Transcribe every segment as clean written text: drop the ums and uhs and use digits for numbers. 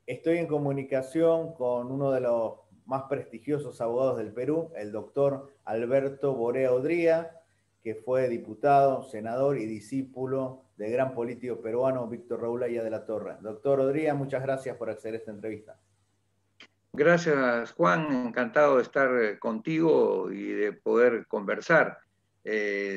Estoy en comunicación con uno de los más prestigiosos abogados del Perú, el doctor Alberto Borea Odría, que fue diputado, senador y discípulo del gran político peruano Víctor Raúl Haya de la Torre. Doctor Odría, muchas gracias por acceder a esta entrevista. Gracias, Juan. Encantado de estar contigo y de poder conversar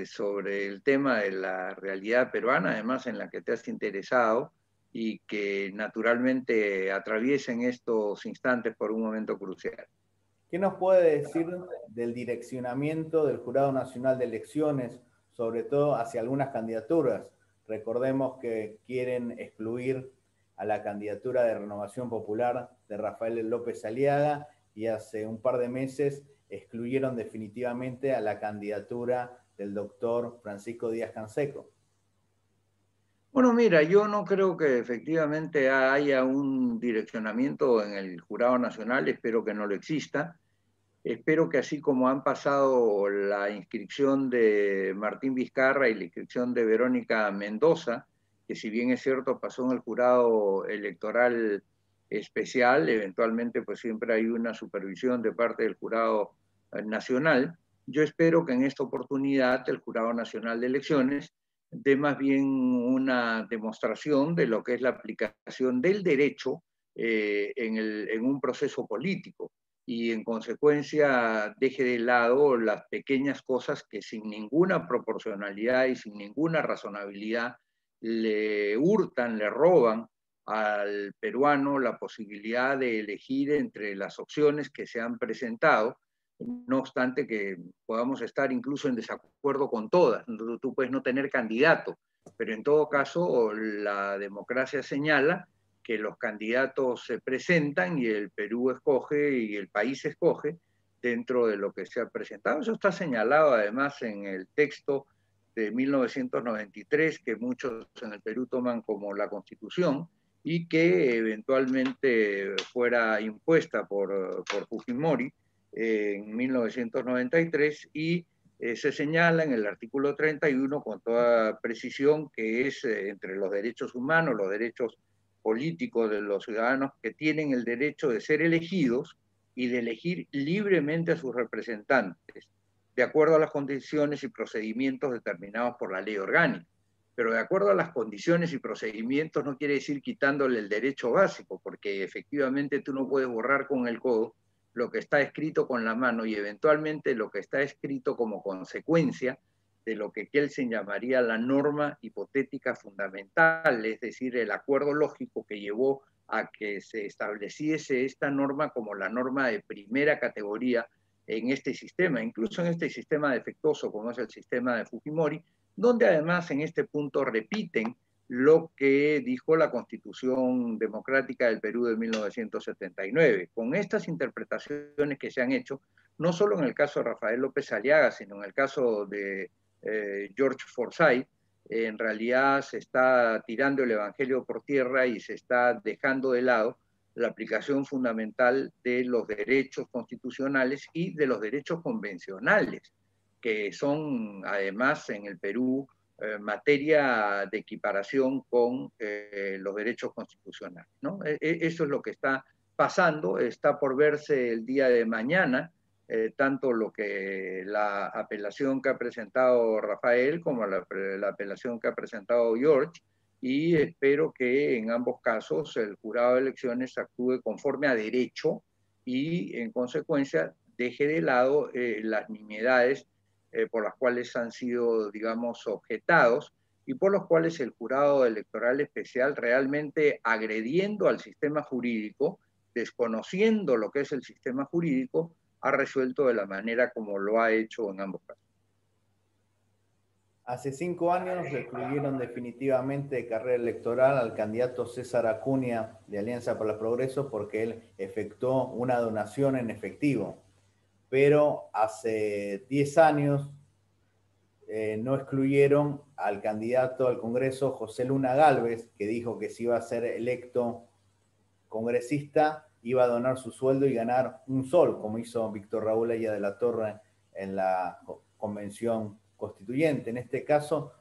sobre el tema de la realidad peruana, además en la que te has interesado y que naturalmente atraviesa en estos instantes por un momento crucial. ¿Qué nos puede decir del direccionamiento del Jurado Nacional de Elecciones, sobre todo hacia algunas candidaturas? Recordemos que quieren excluir a la candidatura de Renovación Popular de Rafael López Aliaga y hace un par de meses excluyeron definitivamente a la candidatura del doctor Francisco Díaz-Canseco. Bueno, mira, yo no creo que efectivamente haya un direccionamiento en el Jurado Nacional, espero que no lo exista. Espero que así como han pasado la inscripción de Martín Vizcarra y la inscripción de Verónica Mendoza, que si bien es cierto pasó en el jurado electoral especial, eventualmente pues siempre hay una supervisión de parte del jurado nacional. Yo espero que en esta oportunidad el Jurado Nacional de Elecciones dé más bien una demostración de lo que es la aplicación del derecho en un proceso político y en consecuencia deje de lado las pequeñas cosas que sin ninguna proporcionalidad y sin ninguna razonabilidad le hurtan, le roban al peruano la posibilidad de elegir entre las opciones que se han presentado, no obstante que podamos estar incluso en desacuerdo con todas. Tú puedes no tener candidato, pero en todo caso la democracia señala que los candidatos se presentan y el Perú escoge y el país escoge dentro de lo que se ha presentado. Eso está señalado además en el texto de 1993 que muchos en el Perú toman como la Constitución y que eventualmente fuera impuesta por Fujimori en 1993 y se señala en el artículo 31 con toda precisión que es entre los derechos humanos, los derechos políticos de los ciudadanos que tienen el derecho de ser elegidos y de elegir libremente a sus representantes, de acuerdo a las condiciones y procedimientos determinados por la ley orgánica. Pero de acuerdo a las condiciones y procedimientos no quiere decir quitándole el derecho básico, porque efectivamente tú no puedes borrar con el codo lo que está escrito con la mano y eventualmente lo que está escrito como consecuencia de lo que Kelsen llamaría la norma hipotética fundamental, es decir, el acuerdo lógico que llevó a que se estableciese esta norma como la norma de primera categoría en este sistema, incluso en este sistema defectuoso como es el sistema de Fujimori, donde además en este punto repiten lo que dijo la Constitución Democrática del Perú de 1979. Con estas interpretaciones que se han hecho, no solo en el caso de Rafael López Aliaga, sino en el caso de George Forsyth, en realidad se está tirando el evangelio por tierra y se está dejando de lado la aplicación fundamental de los derechos constitucionales y de los derechos convencionales, que son además en el Perú materia de equiparación con los derechos constitucionales, ¿no? Eso es lo que está pasando, está por verse el día de mañana, tanto lo que la apelación que ha presentado Rafael como la apelación que ha presentado George, y espero que en ambos casos el jurado de elecciones actúe conforme a derecho y en consecuencia deje de lado las nimiedades por las cuales han sido, digamos, objetados y por los cuales el jurado electoral especial realmente agrediendo al sistema jurídico, desconociendo lo que es el sistema jurídico, ha resuelto de la manera como lo ha hecho en ambos casos. Hace 5 años le excluyeron definitivamente de carrera electoral al candidato César Acuña de Alianza para el Progreso porque él efectuó una donación en efectivo. Pero hace 10 años no excluyeron al candidato al Congreso José Luna Gálvez, que dijo que si iba a ser electo congresista iba a donar su sueldo y ganar un sol, como hizo Víctor Raúl Haya de la Torre en la convención constituyente. En este caso,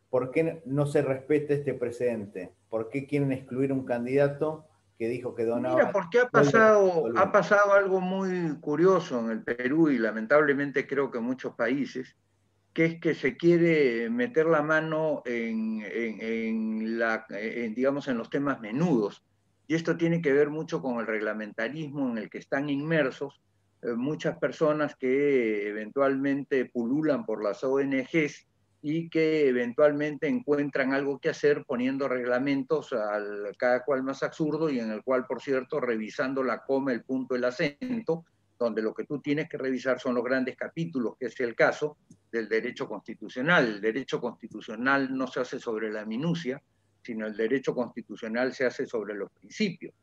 ¿por qué no se respeta este precedente? ¿Por qué quieren excluir un candidato que dijo que donaba Mira, porque sueldos ha absolutos. pasado algo muy curioso en el Perú y lamentablemente creo que en muchos países, que es que se quiere meter la mano digamos, en los temas menudos. Y esto tiene que ver mucho con el reglamentarismo en el que están inmersos muchas personas que eventualmente pululan por las ONGs y que eventualmente encuentran algo que hacer poniendo reglamentos cada cual más absurdo y en el cual, por cierto, revisando la coma, el punto, el acento, donde lo que tú tienes que revisar son los grandes capítulos, que es el caso del derecho constitucional. El derecho constitucional no se hace sobre la minucia, sino el derecho constitucional se hace sobre los principios.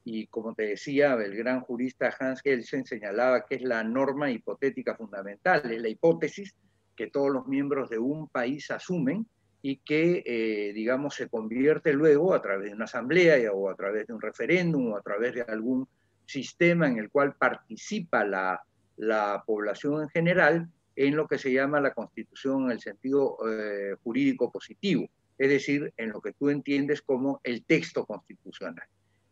Y como te decía, el gran jurista Hans Kelsen señalaba que es la norma hipotética fundamental, es la hipótesis que todos los miembros de un país asumen y que, digamos, se convierte luego a través de una asamblea o a través de un referéndum o a través de algún sistema en el cual participa la población en general en lo que se llama la Constitución en el sentido jurídico positivo, es decir, en lo que tú entiendes como el texto constitucional.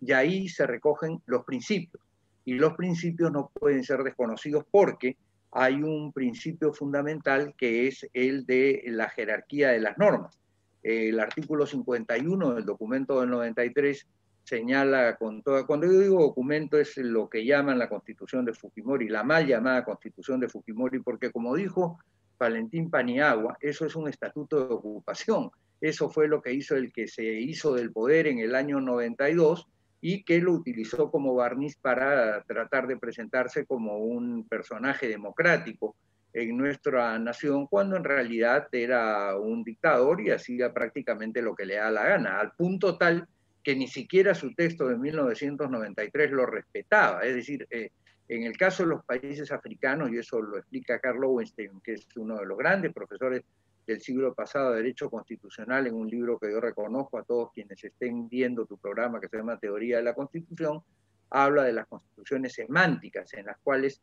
Y ahí se recogen los principios. Y los principios no pueden ser desconocidos porque hay un principio fundamental que es el de la jerarquía de las normas. El artículo 51 del documento del 93 señala con toda, cuando yo digo documento es lo que llaman la Constitución de Fujimori, la mal llamada Constitución de Fujimori, porque como dijo Valentín Paniagua, eso es un estatuto de ocupación. Eso fue lo que hizo el que se hizo del poder en el año 92 y que lo utilizó como barniz para tratar de presentarse como un personaje democrático en nuestra nación, cuando en realidad era un dictador y hacía prácticamente lo que le da la gana, al punto tal que ni siquiera su texto de 1993 lo respetaba. Es decir, en el caso de los países africanos, y eso lo explica Carl Lowenstein, que es uno de los grandes profesores del siglo pasado de Derecho Constitucional, en un libro que yo reconozco a todos quienes estén viendo tu programa, que se llama Teoría de la Constitución, habla de las constituciones semánticas, en las cuales,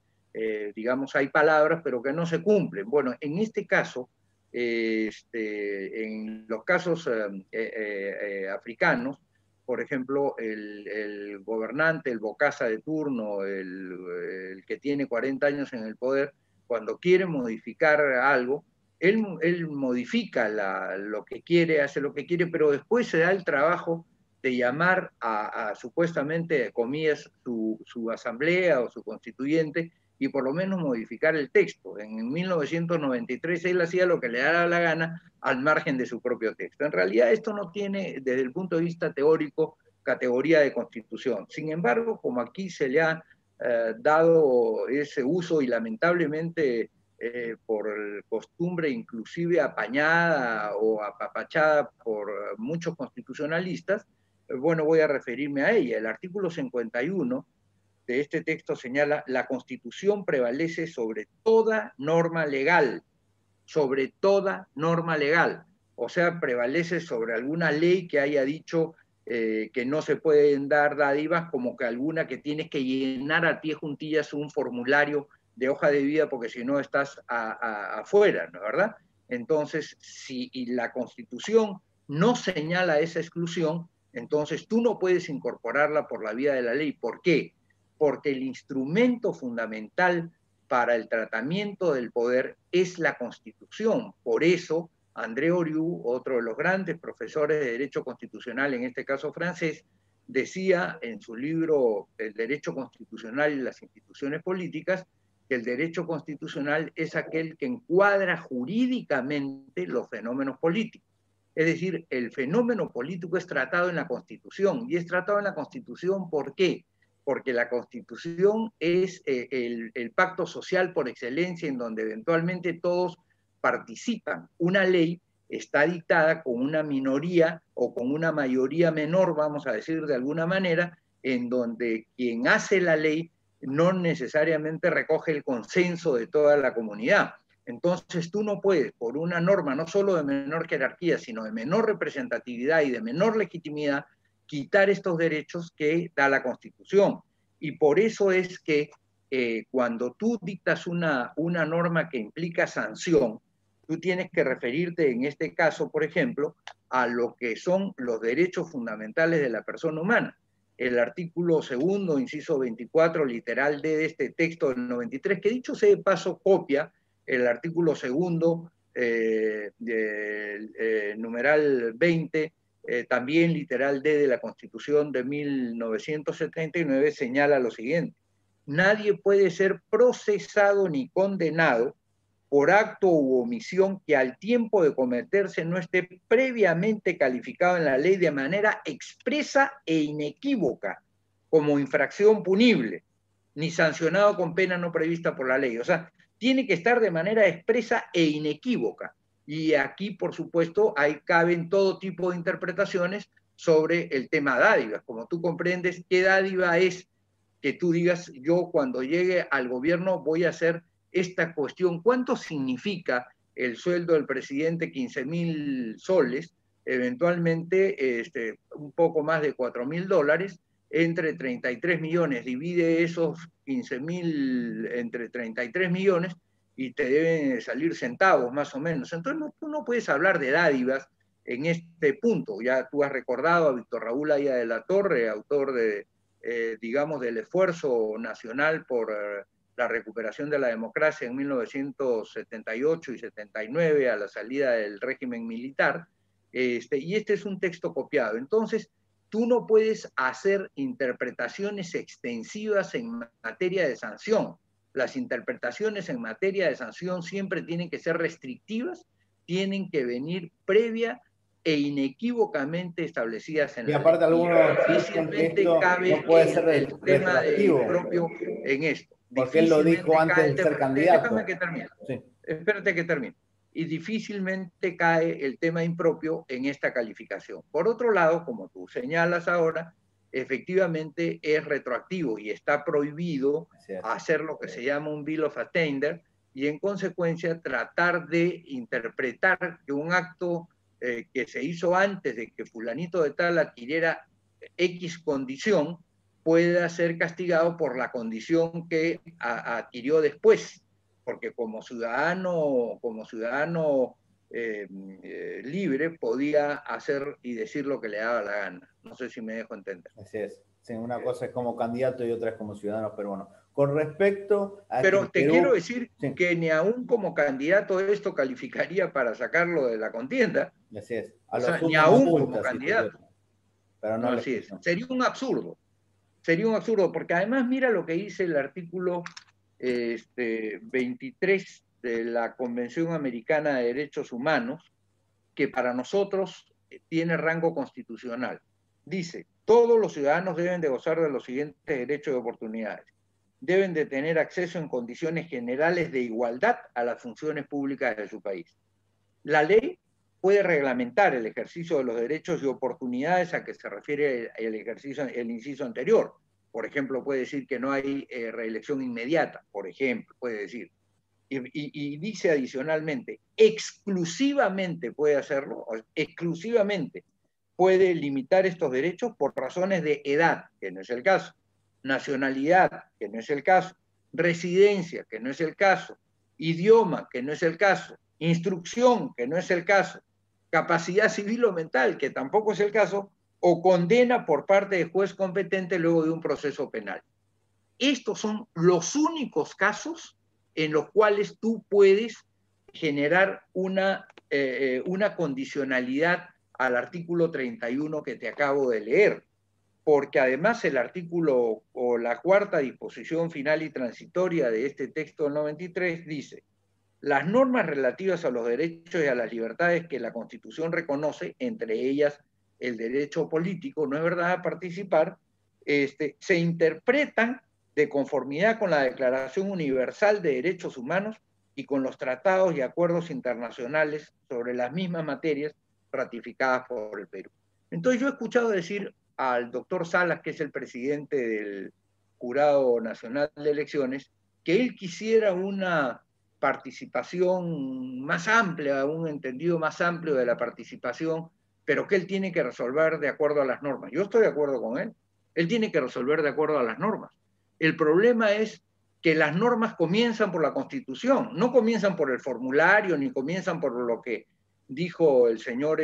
digamos, hay palabras, pero que no se cumplen. Bueno, en este caso, en los casos africanos, por ejemplo, el gobernante, el bocasa de turno, el que tiene 40 años en el poder, cuando quiere modificar algo, él modifica lo que quiere, hace lo que quiere, pero después se da el trabajo de llamar a supuestamente, comillas, su asamblea o su constituyente y por lo menos modificar el texto. En 1993 él hacía lo que le daba la gana al margen de su propio texto. En realidad esto no tiene, desde el punto de vista teórico, categoría de constitución. Sin embargo, como aquí se le ha dado ese uso y lamentablemente por costumbre inclusive apañada o apapachada por muchos constitucionalistas, bueno, voy a referirme a ella. El artículo 51 de este texto señala: la Constitución prevalece sobre toda norma legal, o sea, prevalece sobre alguna ley que haya dicho que no se pueden dar dádivas, como que alguna que tienes que llenar a pie juntillas un formulario de hoja de vida porque si no estás afuera, ¿no es verdad? Entonces, si la Constitución no señala esa exclusión, entonces tú no puedes incorporarla por la vía de la ley. ¿Por qué? Porque el instrumento fundamental para el tratamiento del poder es la Constitución. Por eso, André Oriou, otro de los grandes profesores de Derecho Constitucional, en este caso francés, decía en su libro El Derecho Constitucional y las Instituciones Políticas que el derecho constitucional es aquel que encuadra jurídicamente los fenómenos políticos. Es decir, el fenómeno político es tratado en la Constitución. ¿Y es tratado en la Constitución por qué? Porque la Constitución es el pacto social por excelencia en donde eventualmente todos participan. Una ley está dictada con una minoría o con una mayoría menor, vamos a decir de alguna manera, en donde quien hace la ley no necesariamente recoge el consenso de toda la comunidad. Entonces tú no puedes, por una norma no solo de menor jerarquía, sino de menor representatividad y de menor legitimidad, quitar estos derechos que da la Constitución. Y por eso es que cuando tú dictas una norma que implica sanción, tú tienes que referirte en este caso, por ejemplo, a lo que son los derechos fundamentales de la persona humana. el artículo segundo, inciso 24, literal D de este texto del 93, que dicho sea de paso copia el artículo segundo, numeral 20, también literal D de la Constitución de 1979, señala lo siguiente: nadie puede ser procesado ni condenado por acto u omisión que al tiempo de cometerse no esté previamente calificado en la ley de manera expresa e inequívoca como infracción punible, ni sancionado con pena no prevista por la ley. O sea, tiene que estar de manera expresa e inequívoca. Y aquí, por supuesto, ahí caben todo tipo de interpretaciones sobre el tema dádivas. Como tú comprendes, ¿qué dádiva es que tú digas, yo cuando llegue al gobierno voy a hacer esta cuestión? ¿Cuánto significa el sueldo del presidente? 15.000 soles, eventualmente un poco más de $4.000, entre 33 millones, divide esos 15.000 entre 33 millones y te deben salir centavos más o menos. Entonces tú no puedes hablar de dádivas en este punto. Ya tú has recordado a Víctor Raúl Aya de la Torre, autor de, digamos, del esfuerzo nacional por la recuperación de la democracia en 1978 y 79, a la salida del régimen militar, y este es un texto copiado. Entonces, tú no puedes hacer interpretaciones extensivas en materia de sanción. Las interpretaciones en materia de sanción siempre tienen que ser restrictivas, tienen que venir previa e inequívocamente establecidas en Y la ley. aparte algunos dicen que Difícilmente esto cabe no puede ser el tema retroactivo, propio en esto. porque él lo dijo Difícilmente antes cae el de ser tema. candidato. Déjame que termine. Sí. Espérate que termine. Y difícilmente cae el tema impropio en esta calificación. Por otro lado, como tú señalas ahora, efectivamente es retroactivo y está prohibido hacer lo que se llama un bill of attainder, y en consecuencia tratar de interpretar que un acto que se hizo antes de que fulanito de tal adquiriera X condición pueda ser castigado por la condición que adquirió después, porque como ciudadano libre podía hacer y decir lo que le daba la gana. No sé si me dejo entender. Así es. Sí, una cosa es como candidato y otra es como ciudadano peruano. Con respecto a Pero que te Perú... quiero decir Sí. que ni aún como candidato esto calificaría para sacarlo de la contienda. Así es. A O lo sea, ni sumo una aún como multa, si candidato. pero no No, la así es. expulsión. Sería un absurdo. Sería un absurdo, porque además mira lo que dice el artículo 23 de la Convención Americana de Derechos Humanos, que para nosotros tiene rango constitucional. Dice: todos los ciudadanos deben de gozar de los siguientes derechos y oportunidades. Deben de tener acceso en condiciones generales de igualdad a las funciones públicas de su país. La ley puede reglamentar el ejercicio de los derechos y oportunidades a que se refiere el inciso anterior. Por ejemplo, puede decir que no hay reelección inmediata, por ejemplo, puede decir. Y dice adicionalmente, exclusivamente puede hacerlo, exclusivamente puede limitar estos derechos por razones de edad, que no es el caso, nacionalidad, que no es el caso, residencia, que no es el caso, idioma, que no es el caso, instrucción, que no es el caso, capacidad civil o mental, que tampoco es el caso, o condena por parte del juez competente luego de un proceso penal. Estos son los únicos casos en los cuales tú puedes generar una condicionalidad al artículo 31 que te acabo de leer, porque además el artículo o la cuarta disposición final y transitoria de este texto del 93 dice: las normas relativas a los derechos y a las libertades que la Constitución reconoce, entre ellas el derecho político, ¿no es verdad?, a participar, se interpretan de conformidad con la Declaración Universal de Derechos Humanos y con los tratados y acuerdos internacionales sobre las mismas materias ratificadas por el Perú. Entonces yo he escuchado decir al doctor Salas, que es el presidente del Jurado Nacional de Elecciones, que él quisiera una participación más amplia, un entendido más amplio de la participación, pero que él tiene que resolver de acuerdo a las normas. Yo estoy de acuerdo con él. Él tiene que resolver de acuerdo a las normas. El problema es que las normas comienzan por la Constitución, no comienzan por el formulario, ni comienzan por lo que dijo el señor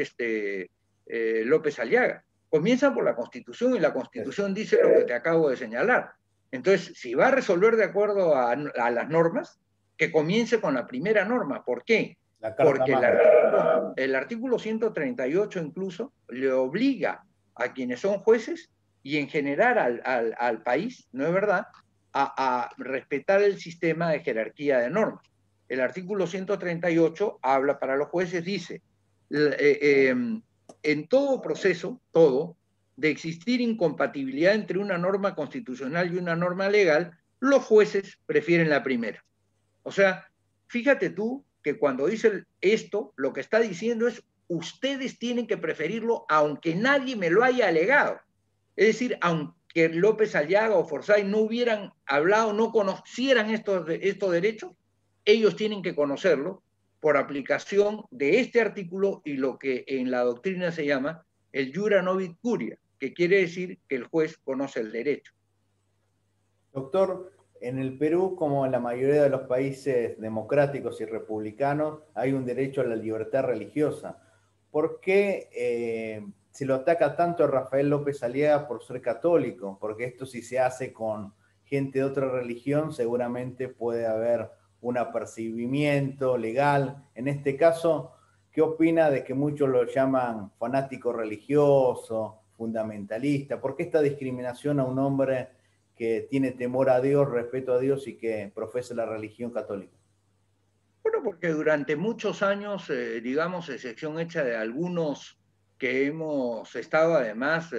López Aliaga. Comienzan por la Constitución y la Constitución dice lo que te acabo de señalar. Entonces, si va a resolver de acuerdo a las normas, que comience con la primera norma. ¿Por qué? Porque el artículo 138 incluso le obliga a quienes son jueces y en general al país, ¿no es verdad?, a respetar el sistema de jerarquía de normas. El artículo 138 habla para los jueces, dice, en todo proceso, todo, de existir incompatibilidad entre una norma constitucional y una norma legal, los jueces prefieren la primera. O sea, fíjate tú que cuando dice esto, lo que está diciendo es, ustedes tienen que preferirlo aunque nadie me lo haya alegado. Es decir, aunque López Aliaga o Forsyth no hubieran hablado, no conocieran estos derechos, ellos tienen que conocerlo por aplicación de este artículo y lo que en la doctrina se llama el jura novit curia, que quiere decir que el juez conoce el derecho. Doctor, en el Perú, como en la mayoría de los países democráticos y republicanos, hay un derecho a la libertad religiosa. ¿Por qué se lo ataca tanto a Rafael López Aliaga por ser católico? Porque esto, si se hace con gente de otra religión, seguramente puede haber un apercibimiento legal. En este caso, ¿qué opina de que muchos lo llaman fanático religioso, fundamentalista? ¿Por qué esta discriminación a un hombre que tiene temor a Dios, respeto a Dios y que profesa la religión católica? Bueno, porque durante muchos años, digamos, excepción hecha de algunos que hemos estado además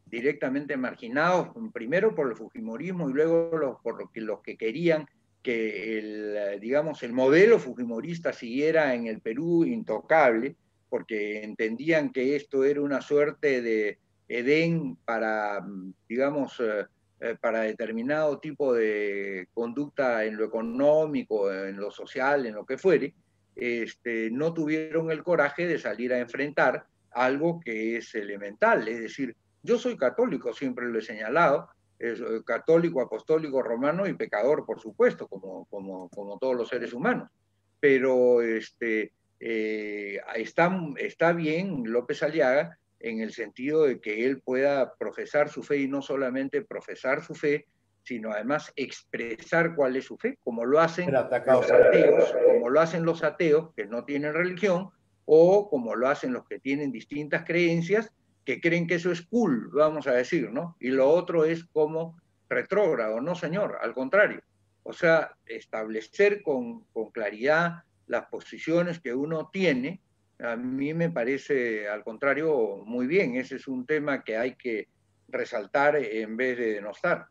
directamente marginados, primero por el fujimorismo y luego por los que querían que digamos, el modelo fujimorista siguiera en el Perú intocable, porque entendían que esto era una suerte de Edén para, digamos, para determinado tipo de conducta en lo económico, en lo social, en lo que fuere, no tuvieron el coraje de salir a enfrentar algo que es elemental. Es decir, yo soy católico, siempre lo he señalado, católico, apostólico, romano y pecador, por supuesto, como todos los seres humanos. Pero está bien López Aliaga en el sentido de que él pueda profesar su fe y no solamente profesar su fe, sino además expresar cuál es su fe, como lo hacen los ateos que no tienen religión, o como lo hacen los que tienen distintas creencias, que creen que eso es cool, vamos a decir, ¿no? Y lo otro es como retrógrado, no señor, al contrario. O sea, establecer con claridad las posiciones que uno tiene, a mí me parece, al contrario, muy bien. Ese es un tema que hay que resaltar en vez de denostar.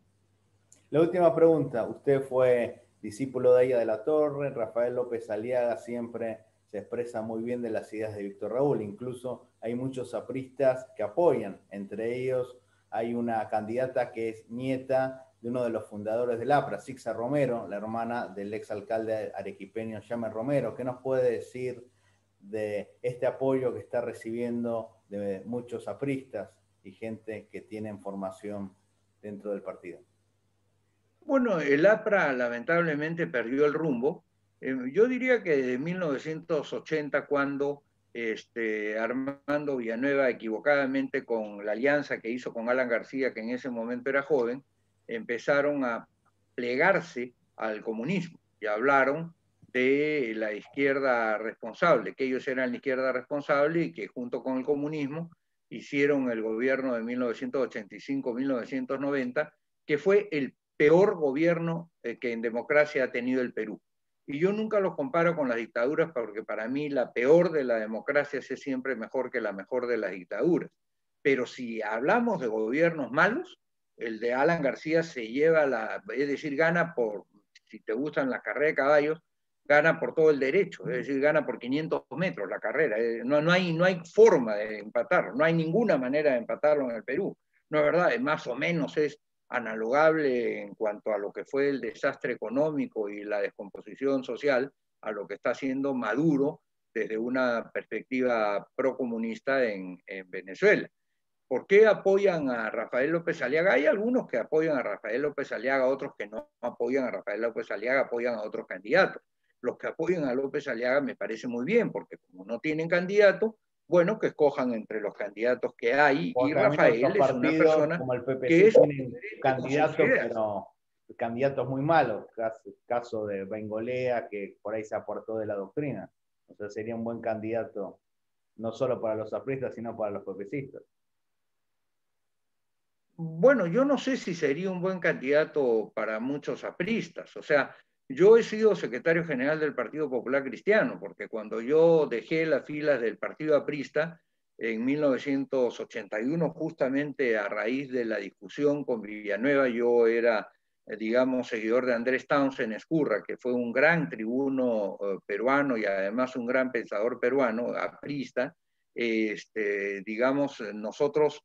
La última pregunta. Usted fue discípulo de Aya de la Torre. Rafael López Aliaga siempre se expresa muy bien de las ideas de Víctor Raúl. Incluso hay muchos apristas que apoyan. Entre ellos hay una candidata que es nieta de uno de los fundadores del APRA, Sixa Romero, la hermana del exalcalde arequipeño Jaime Romero. ¿Qué nos puede decir de este apoyo que está recibiendo de muchos apristas y gente que tiene formación dentro del partido? Bueno, el APRA lamentablemente perdió el rumbo. Yo diría que desde 1980, cuando Armando Villanueva, equivocadamente con la alianza que hizo con Alan García, que en ese momento era joven, empezaron a plegarse al comunismo y hablaron de la izquierda responsable, que ellos eran la izquierda responsable y que junto con el comunismo hicieron el gobierno de 1985-1990, que fue el peor gobierno que en democracia ha tenido el Perú. Y yo nunca los comparo con las dictaduras porque para mí la peor de la democracia es siempre mejor que la mejor de las dictaduras. Pero si hablamos de gobiernos malos, el de Alan García se lleva es decir, gana por, si te gustan las carreras de caballos, gana por todo el derecho, es decir, gana por 500 metros la carrera. No hay forma de empatarlo, no hay ninguna manera de empatarlo en el Perú. No es verdad, más o menos es analogable en cuanto a lo que fue el desastre económico y la descomposición social a lo que está haciendo Maduro desde una perspectiva procomunista en Venezuela. ¿Por qué apoyan a Rafael López Aliaga? Hay algunos que apoyan a Rafael López Aliaga, otros que no apoyan a Rafael López Aliaga, apoyan a otros candidatos. Los que apoyan a López Aliaga me parece muy bien, porque como no tienen candidato, bueno, que escojan entre los candidatos que hay, y Porque también otros Rafael es una partidos, persona como el que PPC, es tienen coherente con sus candidatos, ideas. pero candidatos muy malos. Caso de Bengolea, que por ahí se aportó de la doctrina. O sea, sería un buen candidato, no solo para los apristas, sino para los PPCistas. Bueno, yo no sé si sería un buen candidato para muchos apristas. O sea, yo he sido secretario general del Partido Popular Cristiano, porque cuando yo dejé las filas del Partido Aprista en 1981, justamente a raíz de la discusión con Villanueva, yo era, digamos, seguidor de Andrés Townsend Ezcurra, que fue un gran tribuno peruano y además un gran pensador peruano, aprista. Digamos, nosotros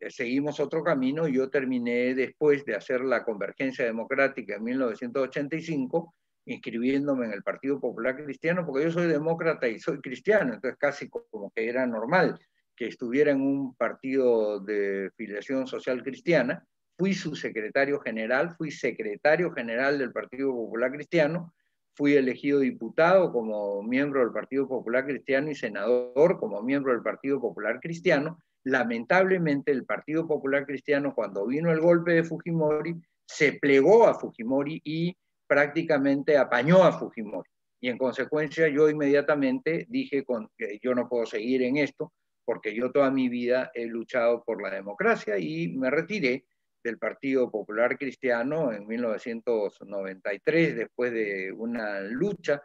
seguimos otro camino. Yo terminé después de hacer la Convergencia Democrática en 1985, inscribiéndome en el Partido Popular Cristiano, porque yo soy demócrata y soy cristiano, entonces casi como que era normal que estuviera en un partido de filiación social cristiana. Fui su secretario general, fui secretario general del Partido Popular Cristiano, fui elegido diputado como miembro del Partido Popular Cristiano y senador como miembro del Partido Popular Cristiano. Lamentablemente, el Partido Popular Cristiano, cuando vino el golpe de Fujimori, se plegó a Fujimori y prácticamente apañó a Fujimori. Y en consecuencia, yo inmediatamente dije que yo no puedo seguir en esto, porque yo toda mi vida he luchado por la democracia, y me retiré del Partido Popular Cristiano en 1993, después de una lucha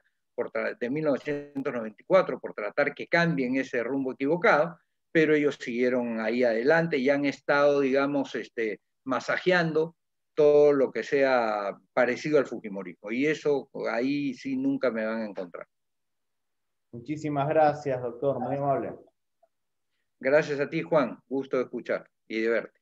de 1994 por tratar que cambien ese rumbo equivocado, pero ellos siguieron ahí adelante y han estado, digamos, masajeando todo lo que sea parecido al fujimorismo. Y eso ahí sí nunca me van a encontrar. Muchísimas gracias, doctor. Muy amable. Gracias a ti, Juan. Gusto de escuchar y de verte.